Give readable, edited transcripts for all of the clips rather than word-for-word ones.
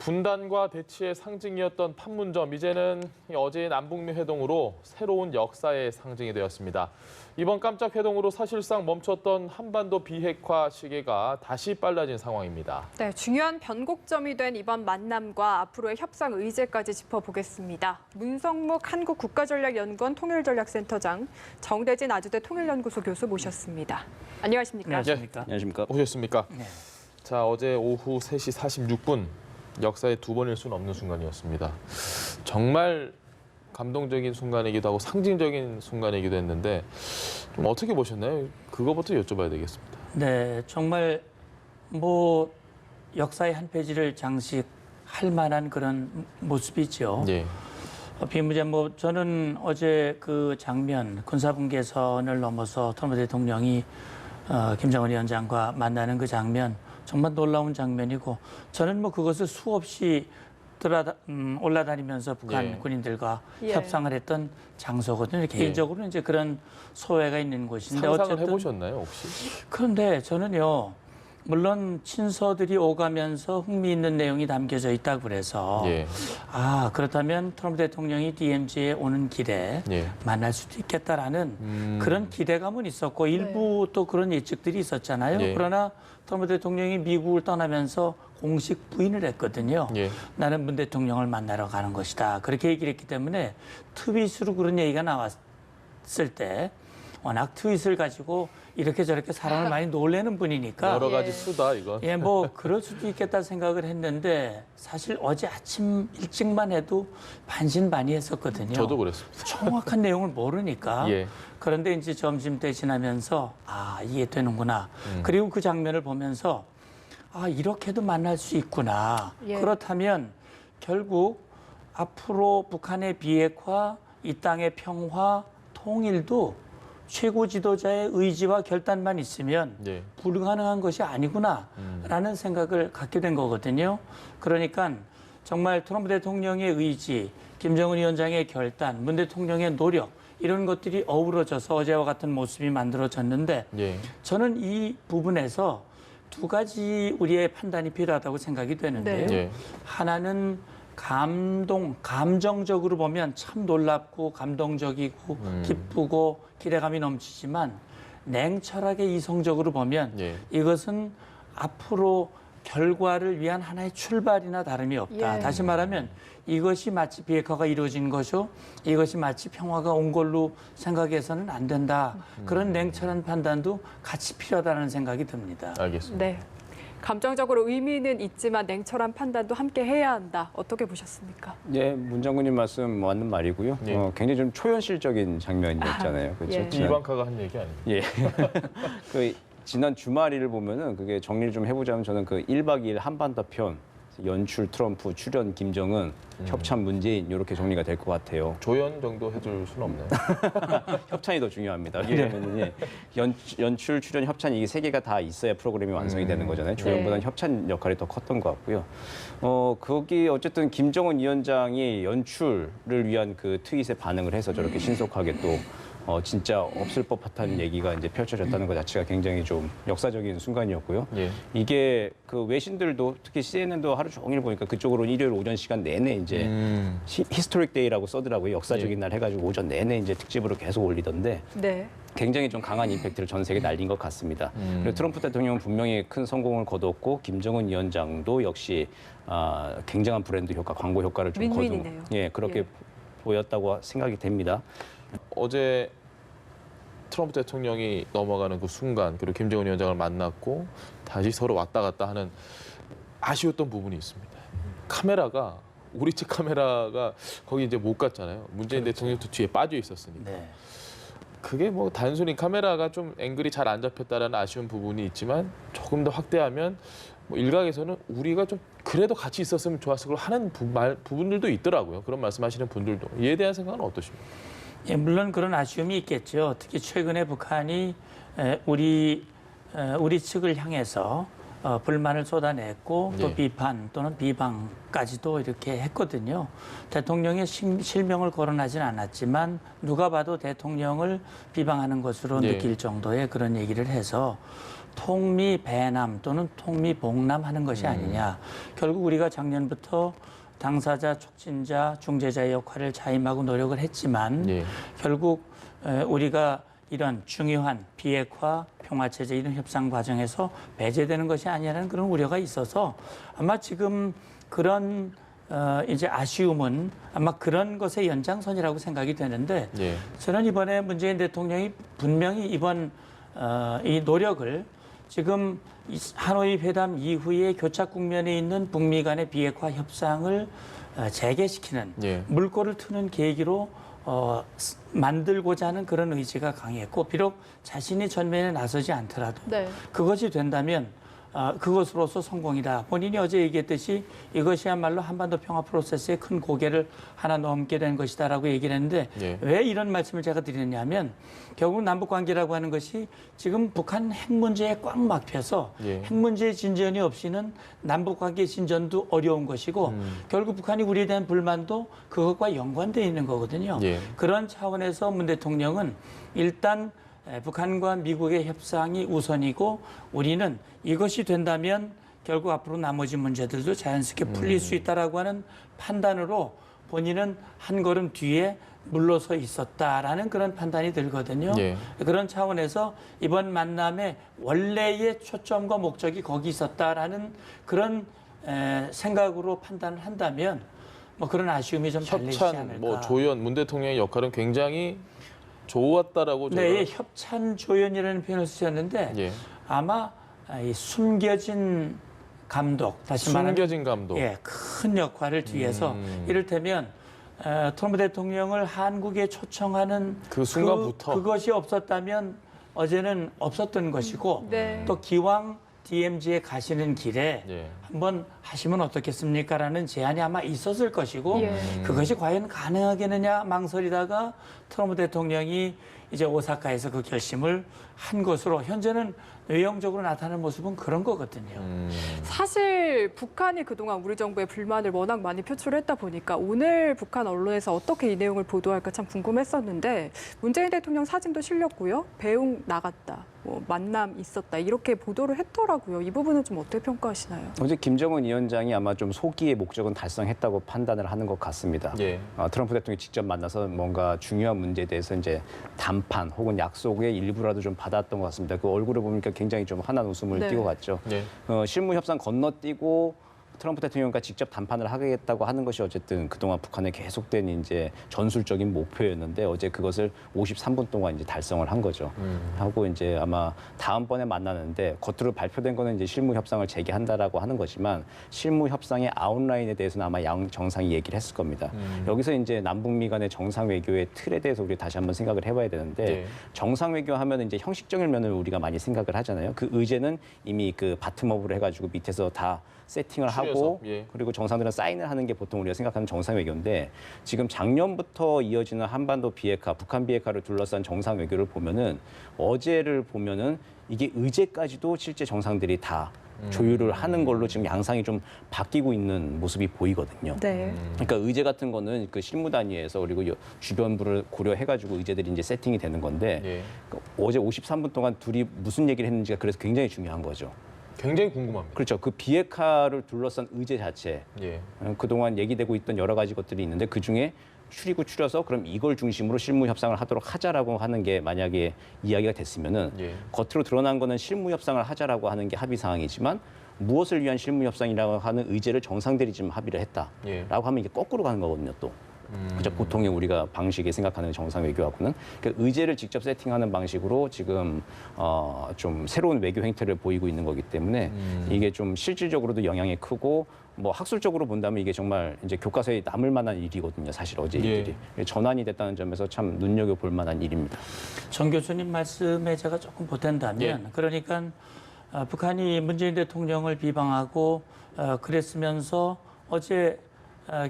분단과 대치의 상징이었던 판문점, 이제는 어제의 남북미 회동으로 새로운 역사의 상징이 되었습니다. 이번 깜짝 회동으로 사실상 멈췄던 한반도 비핵화 시계가 다시 빨라진 상황입니다. 네, 중요한 변곡점이 된 이번 만남과 앞으로의 협상 의제까지 짚어보겠습니다. 문성묵 한국국가전략연구원 통일전략센터장, 정대진 아주대 통일연구소 교수 모셨습니다. 안녕하십니까? 안녕하십니까? 안녕하십니까? 오셨습니까? 네. 자, 어제 오후 3시 46분, 역사의 두 번일 수는 없는 순간이었습니다. 정말 감동적인 순간이기도 하고 상징적인 순간이기도 했는데 좀 어떻게 보셨나요? 그거부터 여쭤봐야 되겠습니다. 네, 정말 역사의 한 페이지를 장식할 만한 그런 모습이죠. 예. 비무제 저는 어제 그 장면, 군사분계선을 넘어서 트럼프 대통령이 김정은 위원장과 만나는 그 장면, 정말 놀라운 장면이고, 저는 그것을 수없이 올라다니면서 북한 군인들과 협상을 했던 장소거든요. 개인적으로는 이제 그런 소회가 있는 곳인데, 상상을 어쨌든 해보셨나요, 혹시? 그런데 저는요, 물론 친서들이 오가면서 흥미있는 내용이 담겨져 있다고 그래서 그렇다면 트럼프 대통령이 DMZ에 오는 길에 만날 수도 있겠다라는 그런 기대감은 있었고 일부 또 그런 예측들이 있었잖아요. 그러나 트럼프 대통령이 미국을 떠나면서 공식 부인을 했거든요. 나는 문 대통령을 만나러 가는 것이다. 그렇게 얘기를 했기 때문에 트윗으로 그런 얘기가 나왔을 때 워낙 트윗을 가지고 이렇게 저렇게 사람을 많이 놀래는 분이니까 여러 가지 수다, 이건. 그럴 수도 있겠다 생각을 했는데 사실 어제 아침 일찍만 해도 반신반의했었거든요. 저도 그랬습니다. 정확한 내용을 모르니까. 그런데 이제 점심때 지나면서 이게 되는구나. 그리고 그 장면을 보면서 이렇게도 만날 수 있구나. 그렇다면 결국 앞으로 북한의 비핵화, 이 땅의 평화, 통일도 최고 지도자의 의지와 결단만 있으면 불가능한 것이 아니구나라는 생각을 갖게 된 거거든요. 그러니까 정말 트럼프 대통령의 의지, 김정은 위원장의 결단, 문 대통령의 노력 이런 것들이 어우러져서 어제와 같은 모습이 만들어졌는데 저는 이 부분에서 두 가지 우리의 판단이 필요하다고 생각이 되는데요. 하나는 감정적으로 보면 참 놀랍고 감동적이고 기쁘고 기대감이 넘치지만 냉철하게 이성적으로 보면 이것은 앞으로 결과를 위한 하나의 출발이나 다름이 없다. 다시 말하면 이것이 마치 비핵화가 이루어진 것이고 이것이 마치 평화가 온 걸로 생각해서는 안 된다. 그런 냉철한 판단도 같이 필요하다는 생각이 듭니다. 알겠습니다. 네. 감정적으로 의미는 있지만 냉철한 판단도 함께 해야 한다. 어떻게 보셨습니까? 문 장군님 말씀 맞는 말이고요. 굉장히 좀 초현실적인 장면이었잖아요. 그렇죠? 이방카가 한 얘기 아니에요? 그 지난 주말을 보면은 그게 정리를 좀 해보자면 저는 그 1박 2일 한반도 편 연출 트럼프, 출연 김정은, 협찬 문재인 이렇게 정리가 될 것 같아요. 조연 정도 해줄 수는 없나요? 협찬이 더 중요합니다. 왜냐하면 연출, 출연, 협찬 이게 세 개가 다 있어야 프로그램이 완성이 되는 거잖아요. 조연보다는 협찬 역할이 더 컸던 것 같고요. 거기 어쨌든 김정은 위원장이 연출을 위한 그 트윗에 반응을 해서 저렇게 신속하게 또 진짜 없을 법한 얘기가 이제 펼쳐졌다는 것 자체가 굉장히 좀 역사적인 순간이었고요. 이게 그 외신들도 특히 CNN도 하루 종일 보니까 그쪽으로 일요일 오전 시간 내내 이제 히스토릭 데이라고 써더라고요. 역사적인 날 해가지고 오전 내내 이제 특집으로 계속 올리던데 굉장히 좀 강한 임팩트를 전 세계에 날린 것 같습니다. 그리고 트럼프 대통령은 분명히 큰 성공을 거뒀고 김정은 위원장도 역시 굉장한 브랜드 효과, 광고 효과를 좀 거둔 그렇게 보였다고 생각이 됩니다. 어제 트럼프 대통령이 넘어가는 그 순간, 그리고 김정은 위원장을 만났고 다시 서로 왔다 갔다 하는 아쉬웠던 부분이 있습니다. 카메라가, 우리 측 카메라가 거기 이제 못 갔잖아요. 문재인 대통령도 뒤에 빠져 있었으니까. 그게 단순히 카메라가 좀 앵글이 잘 안 잡혔다라는 아쉬운 부분이 있지만 조금 더 확대하면 일각에서는 우리가 좀 그래도 같이 있었으면 좋았을 걸 하는 부분들도 있더라고요. 그런 말씀하시는 분들도. 이에 대한 생각은 어떠십니까? 물론 그런 아쉬움이 있겠죠. 특히 최근에 북한이 우리 측을 향해서 불만을 쏟아냈고 또 예. 비판 또는 비방까지도 이렇게 했거든요. 대통령의 실명을 거론하진 않았지만 누가 봐도 대통령을 비방하는 것으로 예. 느낄 정도의 그런 얘기를 해서 통미배남 또는 통미봉남 하는 것이 아니냐. 결국 우리가 작년부터 당사자, 촉진자, 중재자의 역할을 자임하고 노력을 했지만 예. 결국 우리가 이런 중요한 비핵화, 평화체제 이런 협상 과정에서 배제되는 것이 아니라는 그런 우려가 있어서 아마 지금 그런 이제 아쉬움은 아마 그런 것의 연장선이라고 생각이 되는데 예. 저는 이번에 문재인 대통령이 분명히 이번 이 노력을 지금 하노이 회담 이후에 교착 국면에 있는 북미 간의 비핵화 협상을 재개시키는 예. 물꼬를 트는 계기로 만들고자 하는 그런 의지가 강했고 비록 자신이 전면에 나서지 않더라도 네. 그것이 된다면 그것으로서 성공이다. 본인이 어제 얘기했듯이 이것이야말로 한반도 평화 프로세스에 큰 고개를 하나 넘게 된 것이다라고 얘기를 했는데 예. 왜 이런 말씀을 제가 드리느냐 하면 결국 남북관계라고 하는 것이 지금 북한 핵 문제에 꽉 막혀서 예. 핵 문제의 진전이 없이는 남북관계 진전도 어려운 것이고 결국 북한이 우리에 대한 불만도 그것과 연관되어 있는 거거든요. 예. 그런 차원에서 문 대통령은 일단 북한과 미국의 협상이 우선이고 우리는 이것이 된다면 결국 앞으로 나머지 문제들도 자연스럽게 풀릴 수 있다라고 하는 판단으로 본인은 한 걸음 뒤에 물러서 있었다라는 그런 판단이 들거든요. 예. 그런 차원에서 이번 만남의 원래의 초점과 목적이 거기 있었다라는 그런 생각으로 판단을 한다면 뭐 그런 아쉬움이 좀 달리지 않을까. 협찬, 뭐 조연, 문 대통령의 역할은 굉장히 좋았다라고 제가. 네, 협찬 조연이라는 표현을 쓰셨는데 예. 아마 이 숨겨진 감독, 다시 말하면 숨겨진 감독. 예, 큰 역할을 뒤에서 이를테면 트럼프 대통령을 한국에 초청하는 그 순간부터. 그것이 없었다면 어제는 없었던 것이고 네. 또 기왕 DMZ에 가시는 길에 예. 한번 하시면 어떻겠습니까라는 제안이 아마 있었을 것이고 예. 그것이 과연 가능하겠느냐 망설이다가 트럼프 대통령이 이제 오사카에서 그 결심을 한 것으로 현재는 외형적으로 나타나는 모습은 그런 거거든요. 사실 북한이 그동안 우리 정부의 불만을 워낙 많이 표출했다 보니까 오늘 북한 언론에서 어떻게 이 내용을 보도할까 참 궁금했었는데 문재인 대통령 사진도 실렸고요. 배웅 나갔다, 뭐 만남 있었다 이렇게 보도를 했더라고요. 이 부분은 좀 어떻게 평가하시나요? 어제 김정은 위원장이 아마 좀 소기의 목적은 달성했다고 판단을 하는 것 같습니다. 예. 트럼프 대통령이 직접 만나서 뭔가 중요한 문제에 대해서 이제 담판 혹은 약속의 일부라도 좀 받았던 것 같습니다. 그 얼굴을 보니까 굉장히 좀 환한 웃음을 네. 띠고 갔죠. 예. 실무 협상 건너뛰고 트럼프 대통령과 직접 담판을 하겠다고 하는 것이 어쨌든 그동안 북한의 계속된 이제 전술적인 목표였는데 어제 그것을 53분 동안 이제 달성을 한 거죠. 하고 이제 아마 다음번에 만나는데 겉으로 발표된 거는 이제 실무 협상을 재개한다라고 하는 거지만 실무 협상의 아웃라인에 대해서는 아마 양 정상이 얘기를 했을 겁니다. 여기서 이제 남북미 간의 정상 외교의 틀에 대해서 우리 다시 한번 생각을 해봐야 되는데 네. 정상 외교 하면 이제 형식적인 면을 우리가 많이 생각을 하잖아요. 그 의제는 이미 그 바텀업으로 해가지고 밑에서 다 세팅을 하고 예. 그리고 정상들은 사인을 하는 게 보통 우리가 생각하는 정상 외교인데 지금 작년부터 이어지는 한반도 비핵화, 북한 비핵화를 둘러싼 정상 외교를 보면은 어제를 보면은 이게 의제까지도 실제 정상들이 다 조율을 하는 걸로 지금 양상이 좀 바뀌고 있는 모습이 보이거든요. 네. 그러니까 의제 같은 거는 그 실무 단위에서 그리고 주변부를 고려해가지고 의제들이 이제 세팅이 되는 건데 예. 어제 53분 동안 둘이 무슨 얘기를 했는지가 그래서 굉장히 중요한 거죠. 굉장히 궁금합니다. 그렇죠. 그 비핵화를 둘러싼 의제 자체, 예. 그동안 얘기되고 있던 여러 가지 것들이 있는데 그중에 추려서 그럼 이걸 중심으로 실무 협상을 하도록 하자라고 하는 게 만약에 이야기가 됐으면은 예. 겉으로 드러난 거는 실무 협상을 하자라고 하는 게 합의 사항이지만 무엇을 위한 실무 협상이라고 하는 의제를 정상들이 지금 합의를 했다라고 예. 하면 이게 거꾸로 가는 거거든요, 또. 그죠? 보통의 우리가 방식에 생각하는 정상 외교하고는 그 의제를 직접 세팅하는 방식으로 지금 좀 새로운 외교 행태를 보이고 있는 거기 때문에 이게 좀 실질적으로도 영향이 크고 뭐 학술적으로 본다면 이게 정말 이제 교과서에 남을 만한 일이거든요. 사실 어제 일들이 전환이 됐다는 점에서 참 눈여겨 볼 만한 일입니다. 정 교수님 말씀에 제가 조금 보탠다면 그러니까 북한이 문재인 대통령을 비방하고 그랬으면서 어제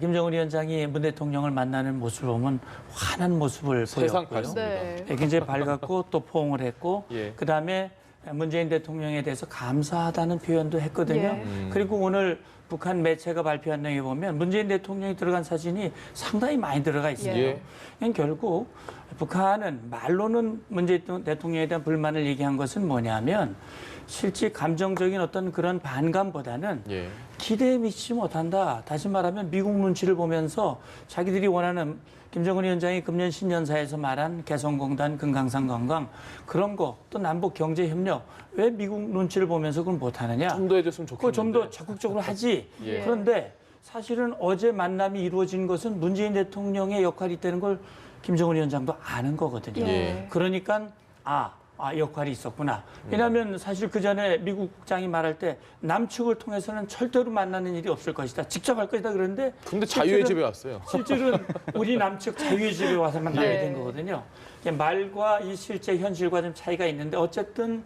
김정은 위원장이 문 대통령을 만나는 모습을 보면 환한 모습을 세상 보였고요. 밝습니다. 네. 굉장히 밝았고 또 포옹을 했고 예. 그다음에 문재인 대통령에 대해서 감사하다는 표현도 했거든요. 그리고 오늘 북한 매체가 발표한 내용에 보면 문재인 대통령이 들어간 사진이 상당히 많이 들어가 있어요. 그러니까 결국 북한은 말로는 문재인 대통령에 대한 불만을 얘기한 것은 뭐냐면 실제 감정적인 어떤 그런 반감보다는 기대에 미치지 못한다. 다시 말하면 미국 눈치를 보면서 자기들이 원하는 김정은 위원장이 금년 신년사에서 말한 개성공단, 금강산 관광 그런 거 또 남북 경제 협력 왜 미국 눈치를 보면서 그걸 못하느냐? 좀 더 해줬으면 좋겠는데. 좀 더 적극적으로 하지. 그런데 사실은 어제 만남이 이루어진 것은 문재인 대통령의 역할이 있다는 걸 김정은 위원장도 아는 거거든요. 그러니까 역할이 있었구나. 왜냐하면 사실 그 전에 미국 국장이 말할 때 남측을 통해서는 절대로 만나는 일이 없을 것이다. 직접 할 것이다 그러는데. 근데 자유의 집에 왔어요. 실질은 우리 남측 자유의 집에 와서 만나게 된 거거든요. 말과 이 실제 현실과 좀 차이가 있는데 어쨌든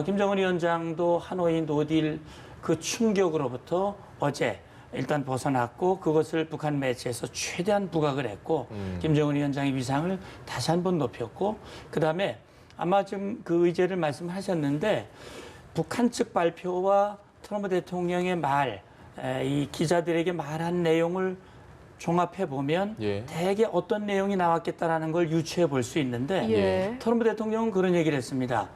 김정은 위원장도 하노이 노딜 그 충격으로부터 어제 일단 벗어났고 그것을 북한 매체에서 최대한 부각을 했고 김정은 위원장의 위상을 다시 한번 높였고 그다음에 아마 지금 그 의제를 말씀하셨는데 북한 측 발표와 트럼프 대통령의 말, 이 기자들에게 말한 내용을 종합해 보면 대개 어떤 내용이 나왔겠다라는 걸 유추해 볼 수 있는데 트럼프 대통령은 그런 얘기를 했습니다.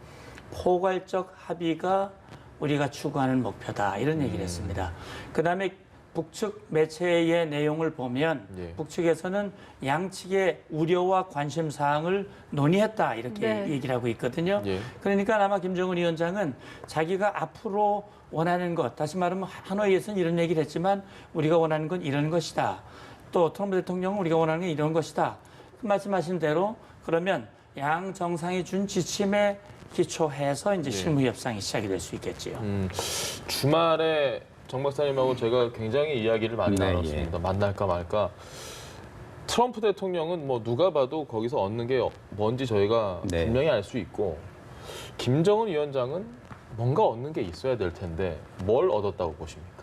포괄적 합의가 우리가 추구하는 목표다 이런 얘기를 했습니다. 그다음에 북측 매체의 내용을 보면 북측에서는 양측의 우려와 관심 사항을 논의했다 이렇게 얘기를 하고 있거든요. 그러니까 아마 김정은 위원장은 자기가 앞으로 원하는 것, 다시 말하면 하노이에서는 이런 얘기를 했지만 우리가 원하는 건 이런 것이다. 또 트럼프 대통령은 우리가 원하는 건 이런 것이다. 말씀하신 대로 그러면 양 정상이 준 지침에 기초해서 이제 실무 협상이 시작이 될 수 있겠지요. 주말에 정 박사님하고 제가 굉장히 이야기를 많이 나눴습니다. 만날까 말까. 트럼프 대통령은 뭐 누가 봐도 거기서 얻는 게 뭔지 저희가 분명히 알 수 있고 김정은 위원장은 뭔가 얻는 게 있어야 될 텐데 뭘 얻었다고 보십니까?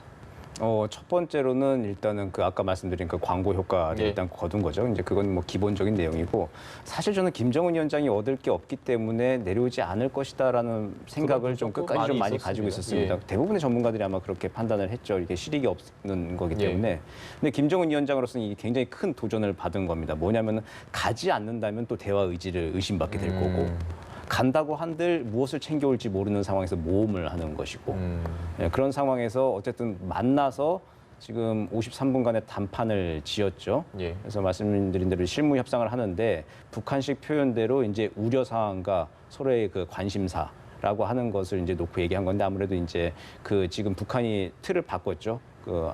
첫 번째로는 일단은 그 아까 말씀드린 그 광고 효과를 일단 거둔 거죠. 이제 그건 뭐 기본적인 내용이고 사실 저는 김정은 위원장이 얻을 게 없기 때문에 내려오지 않을 것이다라는 생각을 좀 끝까지 좀 많이 가지고 있었습니다. 대부분의 전문가들이 아마 그렇게 판단을 했죠. 이게 실익이 없는 거기 때문에. 근데 김정은 위원장으로서는 이게 굉장히 큰 도전을 받은 겁니다. 뭐냐면 가지 않는다면 또 대화 의지를 의심받게 될 거고. 간다고 한들 무엇을 챙겨올지 모르는 상황에서 모험을 하는 것이고 그런 상황에서 어쨌든 만나서 지금 53분간의 담판을 지었죠. 그래서 말씀드린 대로 실무 협상을 하는데 북한식 표현대로 이제 우려 사항과 서로의 그 관심사라고 하는 것을 이제 놓고 얘기한 건데 아무래도 이제 그 지금 북한이 틀을 바꿨죠. 그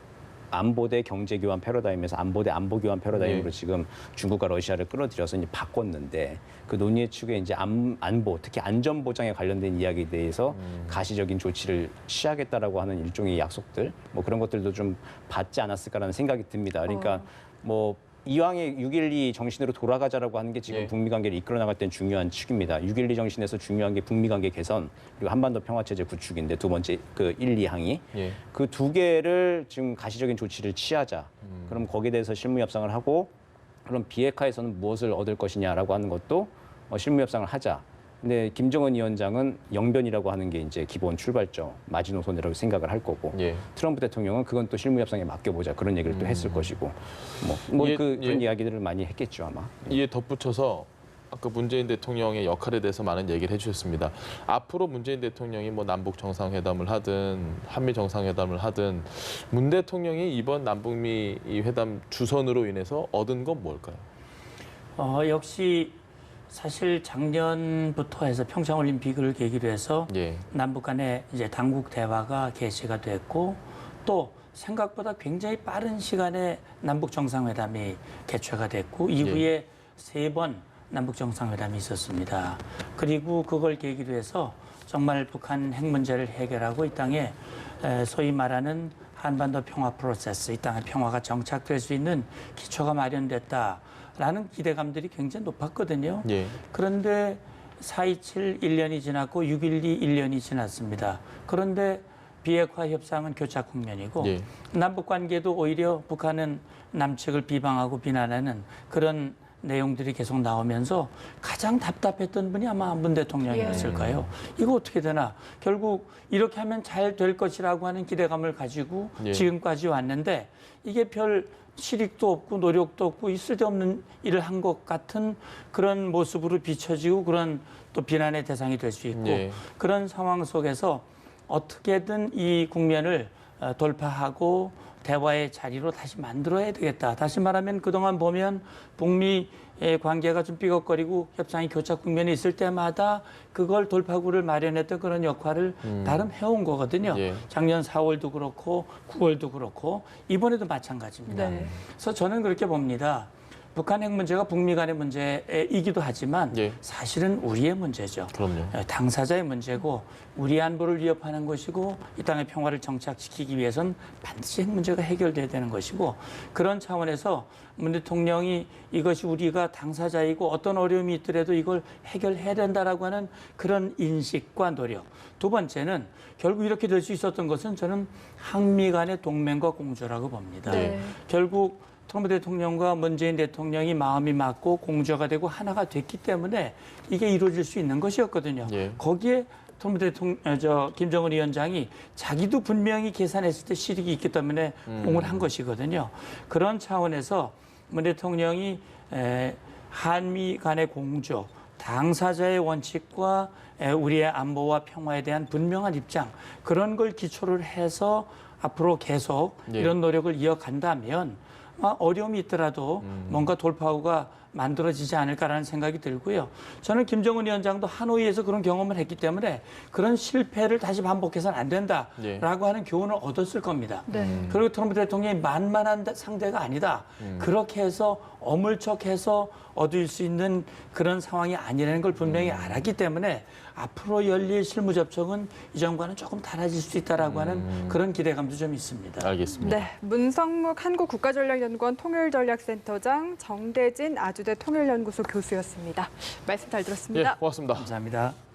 안보 대 경제 교환 패러다임에서 안보 대 안보 교환 패러다임으로 지금 중국과 러시아를 끌어들여서 이제 바꿨는데 그 논의의 축에 이제 안보 특히 안전 보장에 관련된 이야기에 대해서 가시적인 조치를 취하겠다라고 하는 일종의 약속들 뭐 그런 것들도 좀 받지 않았을까라는 생각이 듭니다. 그러니까 뭐 이왕의 6.12 정신으로 돌아가자라고 하는 게 지금 북미 관계를 이끌어 나갈 땐 중요한 축입니다. 6.12 정신에서 중요한 게 북미 관계 개선 그리고 한반도 평화체제 구축인데 두 번째 그 1, 2항이 그 두 개를 지금 가시적인 조치를 취하자. 그럼 거기에 대해서 실무 협상을 하고 그럼 비핵화에서는 무엇을 얻을 것이냐라고 하는 것도 실무 협상을 하자. 근데 김정은 위원장은 영변이라고 하는 게 이제 기본 출발점, 마지노선이라고 생각을 할 거고 트럼프 대통령은 그건 또 실무 협상에 맡겨보자 그런 얘기를 또 했을 것이고 그런 이야기들을 많이 했겠죠 아마. 이에 덧붙여서 아까 문재인 대통령의 역할에 대해서 많은 얘기를 해주셨습니다. 앞으로 문재인 대통령이 뭐 남북 정상회담을 하든 한미 정상회담을 하든 문 대통령이 이번 남북미 이 회담 주선으로 인해서 얻은 건 뭘까요? 역시 사실 작년부터 해서 평창올림픽을 계기로 해서 남북 간의 이제 당국 대화가 개시가 됐고 또 생각보다 굉장히 빠른 시간에 남북 정상회담이 개최가 됐고 이후에 3번 남북 정상회담이 있었습니다. 그리고 그걸 계기로 해서 정말 북한 핵 문제를 해결하고 이 땅에 소위 말하는 한반도 평화 프로세스, 이 땅에 평화가 정착될 수 있는 기초가 마련됐다라는 기대감들이 굉장히 높았거든요. 그런데 4.27 1년이 지났고 6.12 1년이 지났습니다. 그런데 비핵화 협상은 교착 국면이고 남북 관계도 오히려 북한은 남측을 비방하고 비난하는 그런 내용들이 계속 나오면서 가장 답답했던 분이 아마 문 대통령이었을까요? 이거 어떻게 되나? 결국 이렇게 하면 잘 될 것이라고 하는 기대감을 가지고 지금까지 왔는데 이게 별 실익도 없고 노력도 없고 쓸데없는 일을 한 것 같은 그런 모습으로 비춰지고 그런 또 비난의 대상이 될 수 있고 그런 상황 속에서 어떻게든 이 국면을 돌파하고 대화의 자리로 다시 만들어야 되겠다. 다시 말하면 그동안 보면 북미의 관계가 좀 삐걱거리고 협상이 교착 국면에 있을 때마다 그걸 돌파구를 마련했던 그런 역할을 나름 해온 거거든요. 작년 4월도 그렇고 9월도 그렇고 이번에도 마찬가지입니다. 그래서 저는 그렇게 봅니다. 북한 핵 문제가 북미 간의 문제이기도 하지만 사실은 우리의 문제죠. 그럼요. 당사자의 문제고 우리 안보를 위협하는 것이고 이 땅의 평화를 정착시키기 위해선 반드시 핵 문제가 해결돼야 되는 것이고 그런 차원에서 문 대통령이 이것이 우리가 당사자이고 어떤 어려움이 있더라도 이걸 해결해야 된다라고 하는 그런 인식과 노력. 두 번째는 결국 이렇게 될 수 있었던 것은 저는 한미 간의 동맹과 공조라고 봅니다. 결국 트럼프 대통령과 문재인 대통령이 마음이 맞고 공조가 되고 하나가 됐기 때문에 이게 이루어질 수 있는 것이었거든요. 거기에 트럼프 대통령, 김정은 위원장이 자기도 분명히 계산했을 때 실익이 있기 때문에 공을 한 것이거든요. 그런 차원에서 문 대통령이 한미 간의 공조, 당사자의 원칙과 우리의 안보와 평화에 대한 분명한 입장 그런 걸 기초를 해서 앞으로 계속 이런 노력을 이어간다면 어려움이 있더라도 뭔가 돌파구가 만들어지지 않을까라는 생각이 들고요. 저는 김정은 위원장도 하노이에서 그런 경험을 했기 때문에 그런 실패를 다시 반복해서는 안 된다라고 하는 교훈을 얻었을 겁니다. 그리고 트럼프 대통령이 만만한 상대가 아니다. 그렇게 해서 어물쩍해서 얻을 수 있는 그런 상황이 아니라는 걸 분명히 알았기 때문에 앞으로 열릴 실무 접촉은 이 정부와는 조금 달라질 수 있다라고 하는 그런 기대감도 좀 있습니다. 알겠습니다. 네, 문성묵 한국국가전략연구원 통일전략센터장, 정대진 아주대 통일연구소 교수였습니다. 말씀 잘 들었습니다. 고맙습니다. 감사합니다.